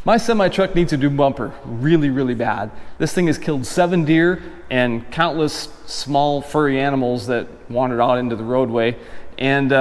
My semi-truck needs a new bumper really, really bad. This thing has killed 7 deer and countless small furry animals that wandered out into the roadway. And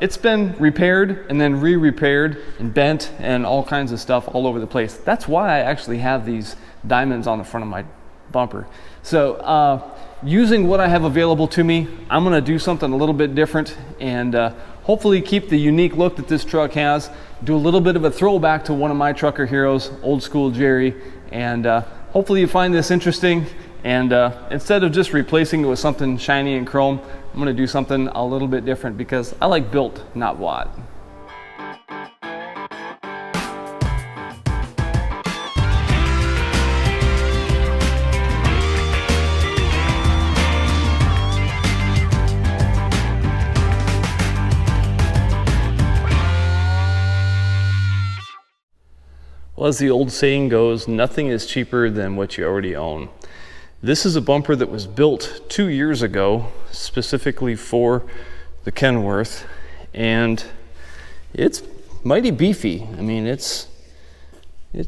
it's been repaired and then re-repaired and bent and all kinds of stuff all over the place. That's why I actually have these diamonds on the front of my bumper. So using what I have available to me, I'm gonna do something a little bit different and hopefully keep the unique look that this truck has, do a little bit of a throwback to one of my trucker heroes, old school Jerry, and hopefully you find this interesting. And instead of just replacing it with something shiny and chrome, I'm gonna do something a little bit different because I like built, not bought. Well, as the old saying goes, nothing is cheaper than what you already own. This is a bumper that was built 2 years ago, specifically for the Kenworth, and it's mighty beefy. I mean, it's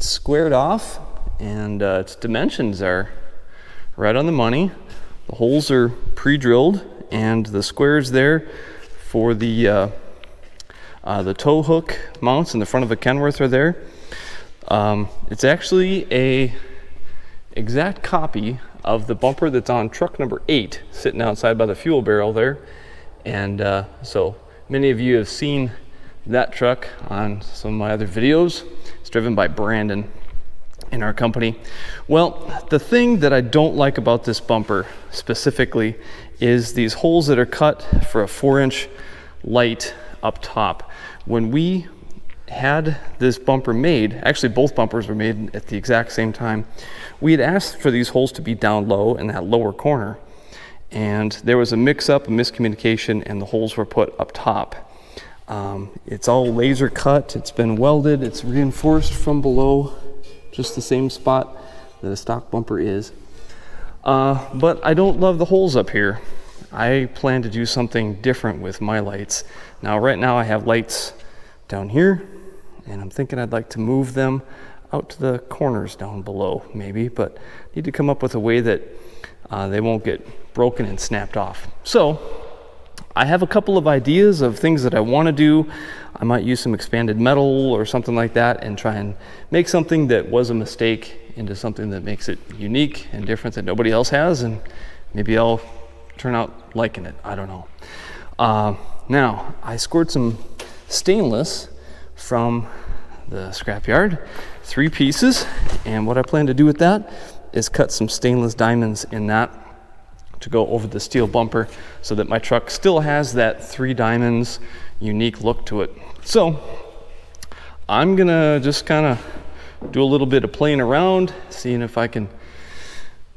squared off, and its dimensions are right on the money. The holes are pre-drilled, and the squares there for the tow hook mounts in the front of a Kenworth are there. It's actually a exact copy of the bumper that's on truck number 8 sitting outside by the fuel barrel there. And so many of you have seen that truck on some of my other videos. It's driven by Brandon in our company. Well, the thing that I don't like about this bumper specifically is these holes that are cut for a 4-inch light up top. When we had this bumper made, actually both bumpers were made at the exact same time, we had asked for these holes to be down low in that lower corner, and there was a mix-up, a miscommunication, and the holes were put up top. It's all laser cut, it's been welded, it's reinforced from below, just the same spot that a stock bumper is. But I don't love the holes up here. I plan to do something different with my lights. Now, right now I have lights down here, and I'm thinking I'd like to move them out to the corners down below maybe, but need to come up with a way that they won't get broken and snapped off. So I have a couple of ideas of things that I want to do. I might use some expanded metal or something like that and try and make something that was a mistake into something that makes it unique and different that nobody else has, and maybe I'll turn out liking it. I don't know. Now, I scored some stainless from the scrapyard, 3 pieces, and what I plan to do with that is cut some stainless diamonds in that to go over the steel bumper so that my truck still has that 3 diamonds unique look to it. So I'm gonna just kind of do a little bit of playing around, seeing if I can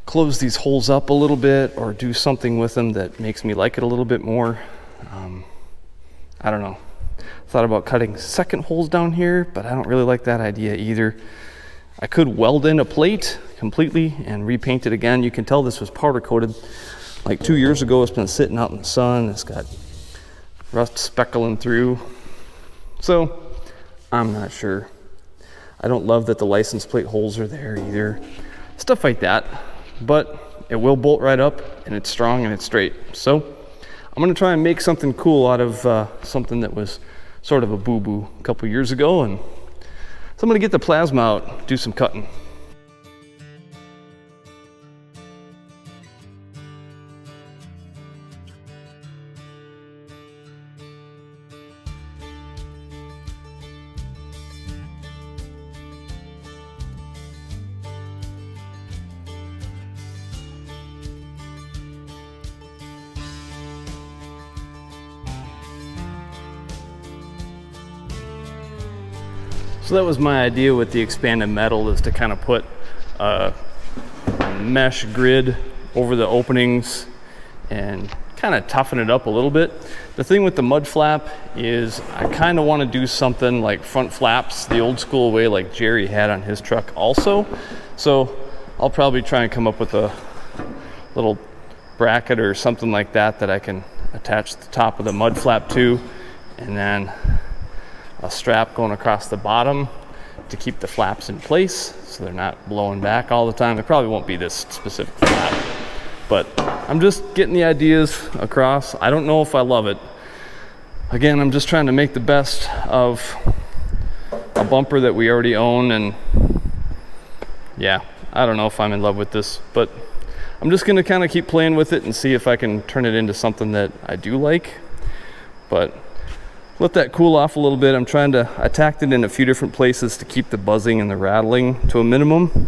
close these holes up a little bit or do something with them that makes me like it a little bit more. I don't know. Thought about cutting second holes down here, but I don't really like that idea either. I could weld in a plate completely and repaint it again. You can tell this was powder coated like 2 years ago. It's been sitting out in the sun. It's got rust speckling through. So I'm not sure. I don't love that the license plate holes are there either. Stuff like that, but it will bolt right up and it's strong and it's straight. So I'm gonna try and make something cool out of something that was sort of a boo-boo a couple years ago, and so I'm gonna get the plasma out, do some cutting. So that was my idea with the expanded metal, is to kind of put a mesh grid over the openings and kind of toughen it up a little bit. The thing with the mud flap is I kind of want to do something like front flaps the old school way like Jerry had on his truck also. So I'll probably try and come up with a little bracket or something like that that I can attach the top of the mud flap to, and then a strap going across the bottom to keep the flaps in place so they're not blowing back all the time. It probably won't be this specific flap, but I'm just getting the ideas across. I don't know if I love it. Again, I'm just trying to make the best of a bumper that we already own, and yeah, I don't know if I'm in love with this, but I'm just gonna kind of keep playing with it and see if I can turn it into something that I do like. But let that cool off a little bit. I'm trying to attack it in a few different places to keep the buzzing and the rattling to a minimum.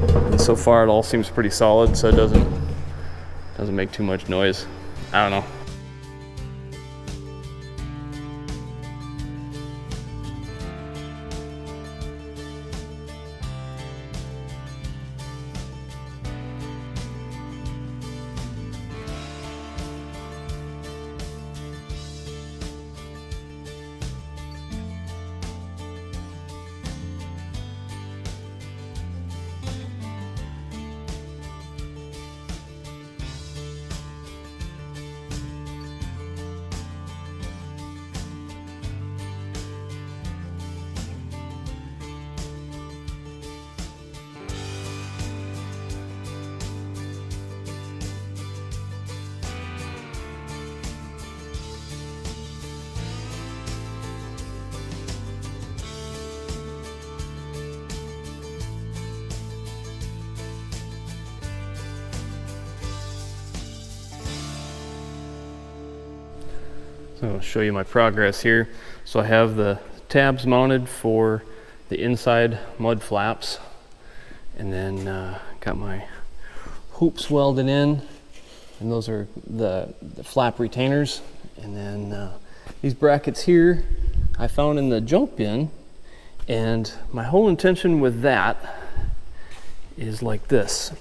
And so far it all seems pretty solid, so it doesn't make too much noise. I don't know. So I'll show you my progress here. So I have the tabs mounted for the inside mud flaps, and then got my hoops welded in, and those are the flap retainers. And then these brackets here I found in the junk bin, and my whole intention with that is like this.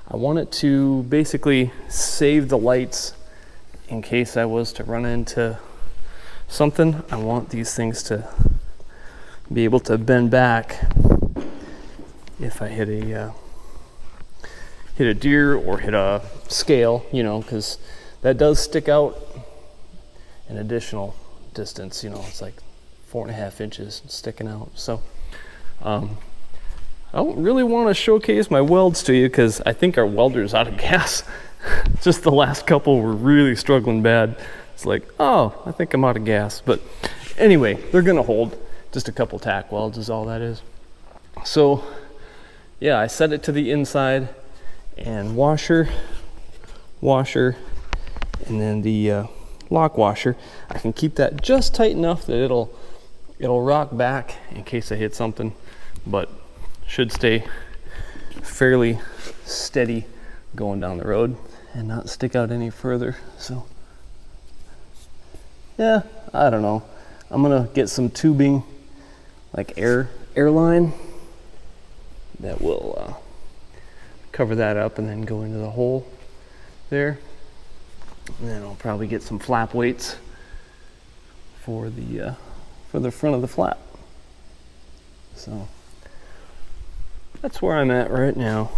I want it to basically save the lights in case I was to run into something. I want these things to be able to bend back if I hit a deer or hit a scale, you know, because that does stick out an additional distance. You know, it's like 4.5 inches sticking out. So I don't really want to showcase my welds to you because I think our welder's out of gas. Just the last couple were really struggling bad. It's like, oh, I think I'm out of gas. But anyway, they're gonna hold. Just a couple tack welds is all that is. So yeah, I set it to the inside, and washer, and then the lock washer. I can keep that just tight enough that it'll rock back in case I hit something, but should stay fairly steady going down the road and not stick out any further. So yeah, I don't know. I'm gonna get some tubing, like airline, that will cover that up and then go into the hole there. And then I'll probably get some flap weights for the front of the flap. So that's where I'm at right now.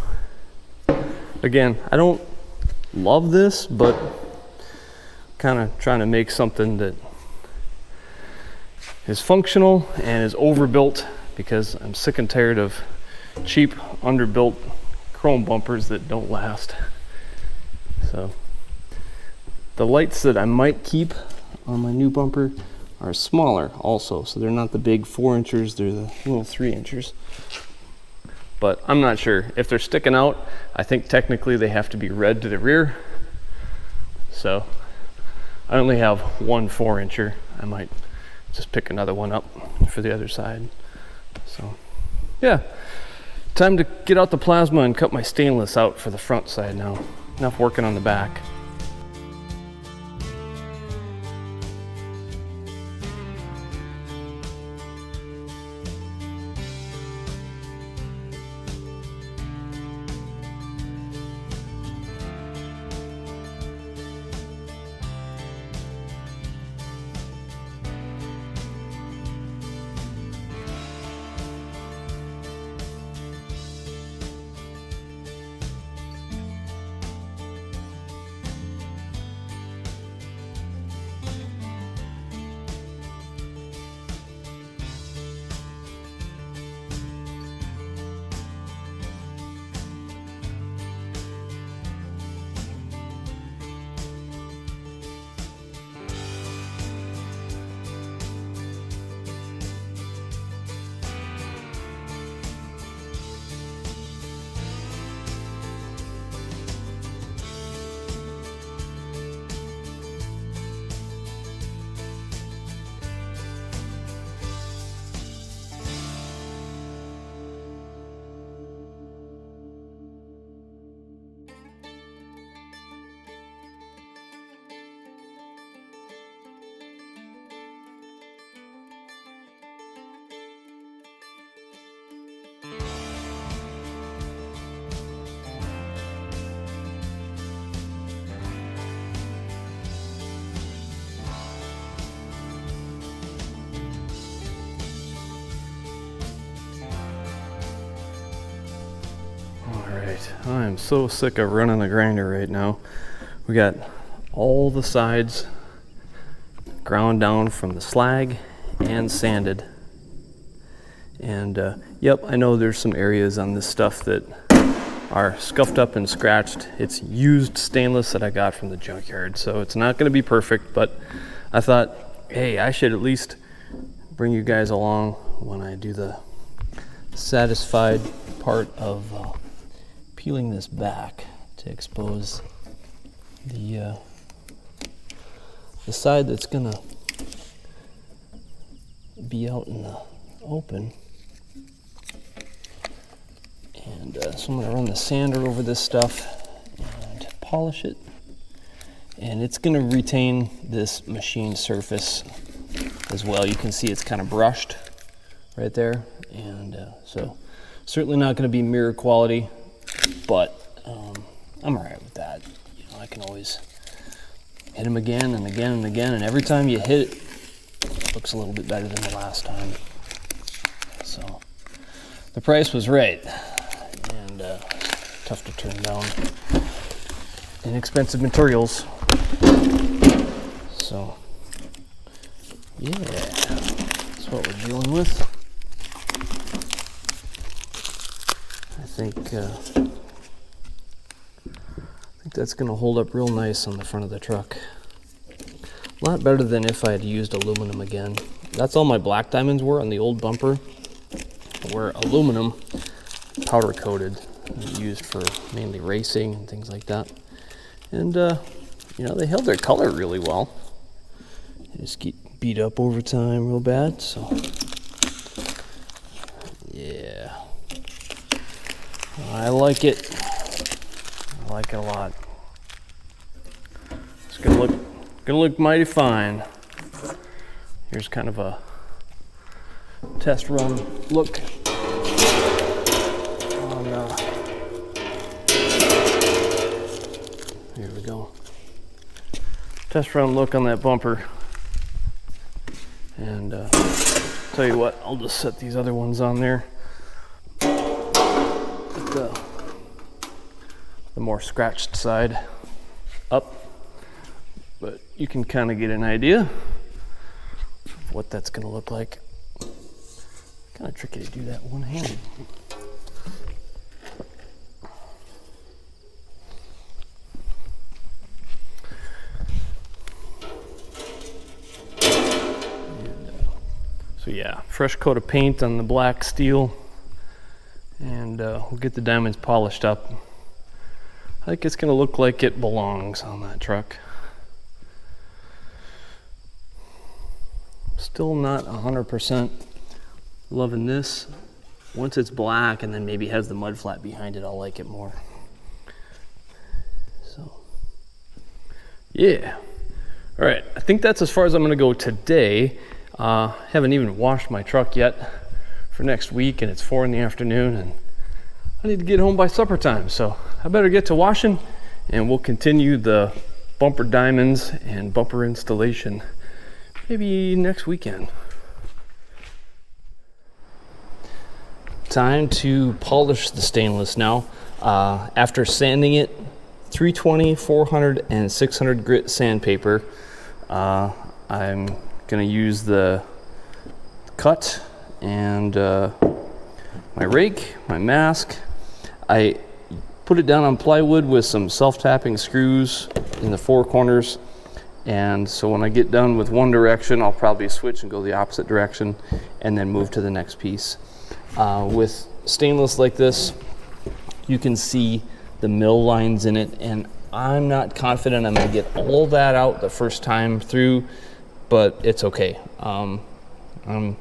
Again, I don't love this, but kind of trying to make something that is functional and is overbuilt, because I'm sick and tired of cheap, underbuilt chrome bumpers that don't last. So the lights that I might keep on my new bumper are smaller also, so they're not the big 4-inchers, they're the little 3-inchers. But I'm not sure. If they're sticking out, I think technically they have to be red to the rear. So I only have one 4-incher. I might just pick another one up for the other side. So yeah, time to get out the plasma and cut my stainless out for the front side now. Enough working on the back. right, I am so sick of running the grinder right now. We got all the sides ground down from the slag and sanded. And yep, I know there's some areas on this stuff that are scuffed up and scratched. It's used stainless that I got from the junkyard, so it's not going to be perfect, but I thought, hey, I should at least bring you guys along when I do the satisfied part of peeling this back to expose the side that's going to be out in the open. And so I'm going to run the sander over this stuff and polish it. And it's going to retain this machine surface as well. You can see it's kind of brushed right there. And so certainly not going to be mirror quality, but I'm all right with that. You know, I can always hit them again and again and again. And every time you hit it, it looks a little bit better than the last time. So the price was right. Tough to turn down inexpensive materials. So yeah, that's what we're dealing with. I think that's going to hold up real nice on the front of the truck. A lot better than if I had used aluminum again. That's all my black diamonds were on the old bumper, were aluminum powder coated, used for mainly racing and things like that. And you know, they held their color really well. They just get beat up over time real bad, so yeah, I like it. I like it a lot. It's gonna look mighty fine. Here's kind of a test run look. Here we go. Test run look on that bumper. And tell you what, I'll just set these other ones on there. Put the more scratched side up. But you can kind of get an idea of what that's going to look like. Kind of tricky to do that one-handed. So yeah, fresh coat of paint on the black steel, and we'll get the diamonds polished up. I think it's going to look like it belongs on that truck. Still not 100% loving this. Once it's black and then maybe has the mud flat behind it, I'll like it more. So yeah, all right, I think that's as far as I'm going to go today. Haven't even washed my truck yet for next week, and it's 4 in the afternoon, and I need to get home by supper time, so I better get to washing, and we'll continue the bumper diamonds and bumper installation maybe next weekend. Time to polish the stainless now. After sanding it, 320, 400, and 600 grit sandpaper, I'm gonna use the cut and my rake, my mask. I put it down on plywood with some self-tapping screws in the 4 corners, and so when I get done with one direction, I'll probably switch and go the opposite direction and then move to the next piece. With stainless like this, you can see the mill lines in it, and I'm not confident I'm gonna get all that out the first time through, but it's okay. I'm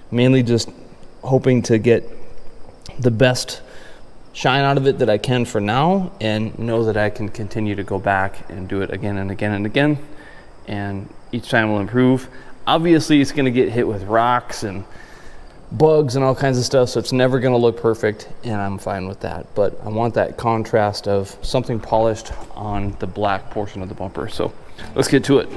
mainly just hoping to get the best shine out of it that I can for now, and know that I can continue to go back and do it again and again and again, and each time will improve. Obviously it's going to get hit with rocks and bugs and all kinds of stuff, so it's never going to look perfect, and I'm fine with that, but I want that contrast of something polished on the black portion of the bumper. So let's get to it.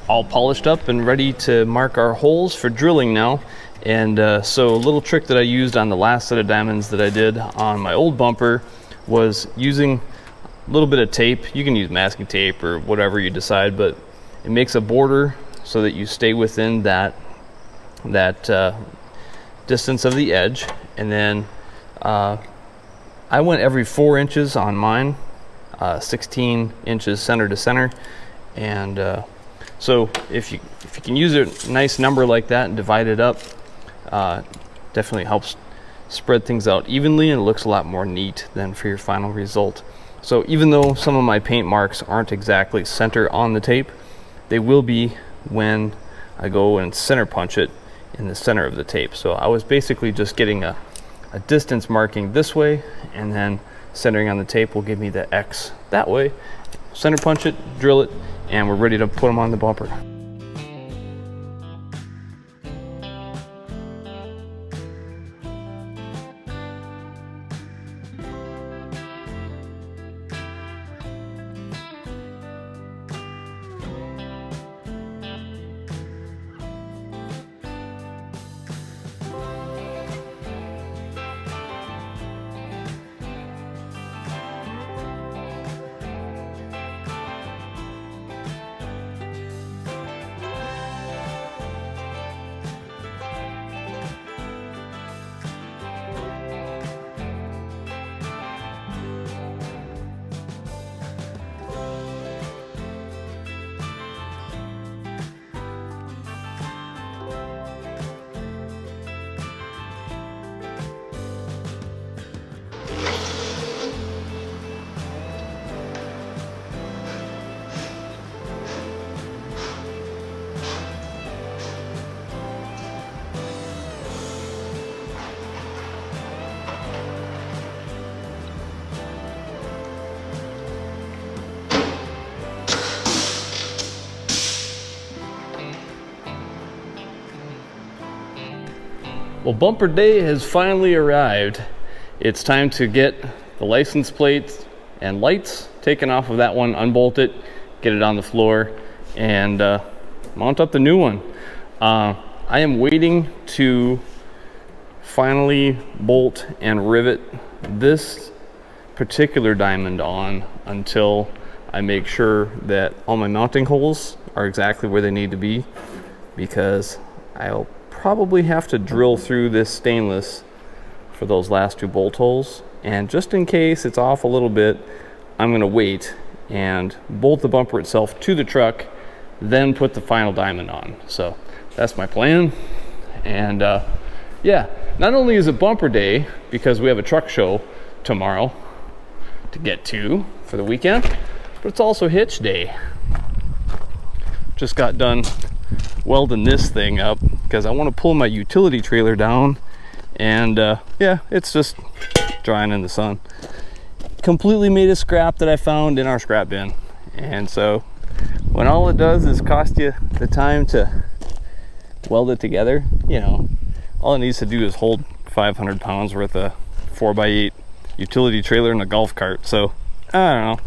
all polished up and ready to mark our holes for drilling now. And so a little trick that I used on the last set of diamonds that I did on my old bumper was using a little bit of tape. You can use masking tape or whatever you decide, but it makes a border so that you stay within that distance of the edge. And then I went every 4 inches on mine, 16 inches center to center. And so if you can use a nice number like that and divide it up, definitely helps spread things out evenly, and it looks a lot more neat than for your final result. So even though some of my paint marks aren't exactly center on the tape, they will be when I go and center punch it in the center of the tape. So I was basically just getting a distance marking this way, and then centering on the tape will give me the X that way. Center punch it, drill it, and we're ready to put them on the bumper. Well, bumper day has finally arrived. It's time to get the license plates and lights taken off of that one, unbolt it, get it on the floor, and mount up the new one. I am waiting to finally bolt and rivet this particular diamond on until I make sure that all my mounting holes are exactly where they need to be, because I'll probably have to drill through this stainless for those last 2 bolt holes. And just in case it's off a little bit, I'm going to wait and bolt the bumper itself to the truck, then put the final diamond on. So that's my plan. And yeah, not only is it bumper day because we have a truck show tomorrow to get to for the weekend, but it's also hitch day. Just got done welding this thing up because I want to pull my utility trailer down, and yeah, it's just drying in the sun. Completely made of scrap that I found in our scrap bin. And so when all it does is cost you the time to weld it together, you know, all it needs to do is hold 500 pounds worth of 4x8 utility trailer and a golf cart. So I don't know,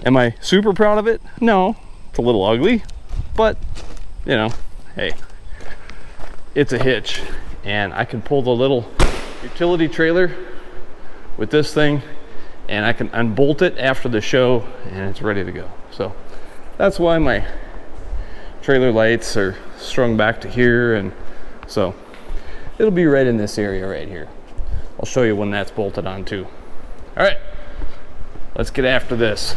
am I super proud of it? No, it's a little ugly, but you know, hey, it's a hitch, and I can pull the little utility trailer with this thing, and I can unbolt it after the show, and it's ready to go. So that's why my trailer lights are strung back to here, and so it'll be right in this area right here. I'll show you when that's bolted on too. All right, let's get after this.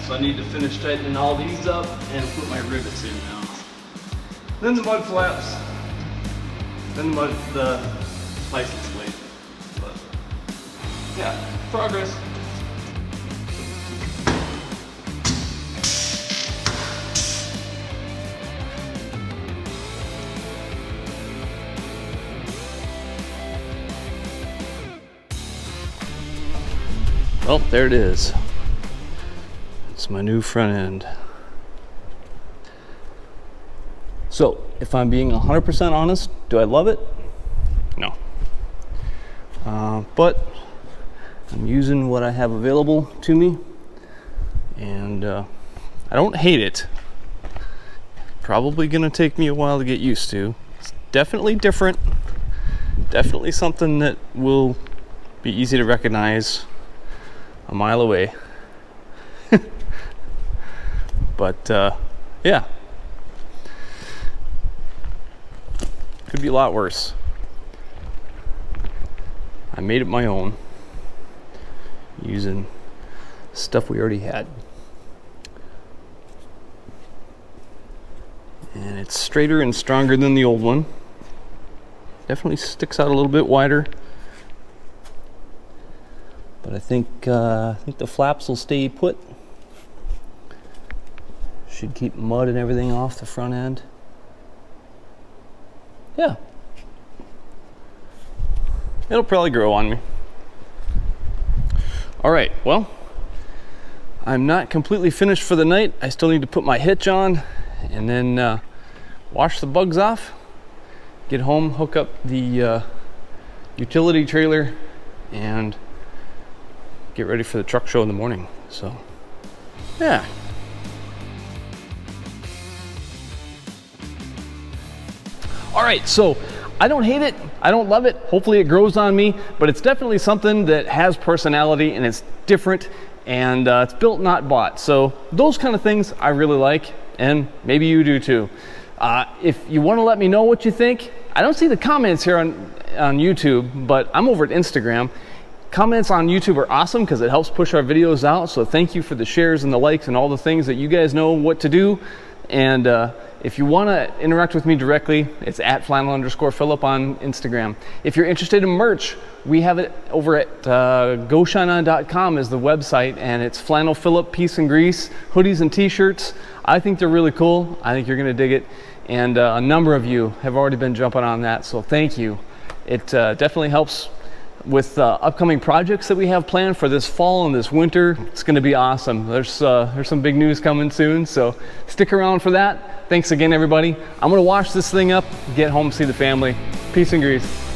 so I need to finish tightening all these up and put my rivets in now. Then the mud flaps, then the license plate. But yeah, progress. Well, there it is. It's my new front end. So, if I'm being 100% honest, do I love it? No. But I'm using what I have available to me, and I don't hate it. Probably gonna take me a while to get used to. It's definitely different. Definitely something that will be easy to recognize a mile away. But yeah, could be a lot worse. I made it my own using stuff we already had, and it's straighter and stronger than the old one. Definitely sticks out a little bit wider. But I think the flaps will stay put. Should keep mud and everything off the front end. Yeah. It'll probably grow on me. All right, well, I'm not completely finished for the night. I still need to put my hitch on and then wash the bugs off, get home, hook up the utility trailer, and get ready for the truck show in the morning. So, yeah. All right, so I don't hate it, I don't love it. Hopefully it grows on me, but it's definitely something that has personality and it's different, and it's built, not bought. So those kind of things I really like, and maybe you do too. If you want to let me know what you think, I don't see the comments here on YouTube, but I'm over at Instagram. Comments on YouTube are awesome because it helps push our videos out. So thank you for the shares and the likes and all the things that you guys know what to do. And if you want to interact with me directly, it's at flannel_Philip on Instagram. If you're interested in merch, we have it over at goshine.com is the website, and it's Flannel Philip Peace and Grease hoodies and t-shirts. I think they're really cool. I think you're going to dig it. And a number of you have already been jumping on that, so thank you. It definitely helps with upcoming projects that we have planned for this fall and this winter. It's going to be awesome. There's some big news coming soon, so stick around for that. Thanks again, everybody. I'm going to wash this thing up, get home, see the family. Peace and grease.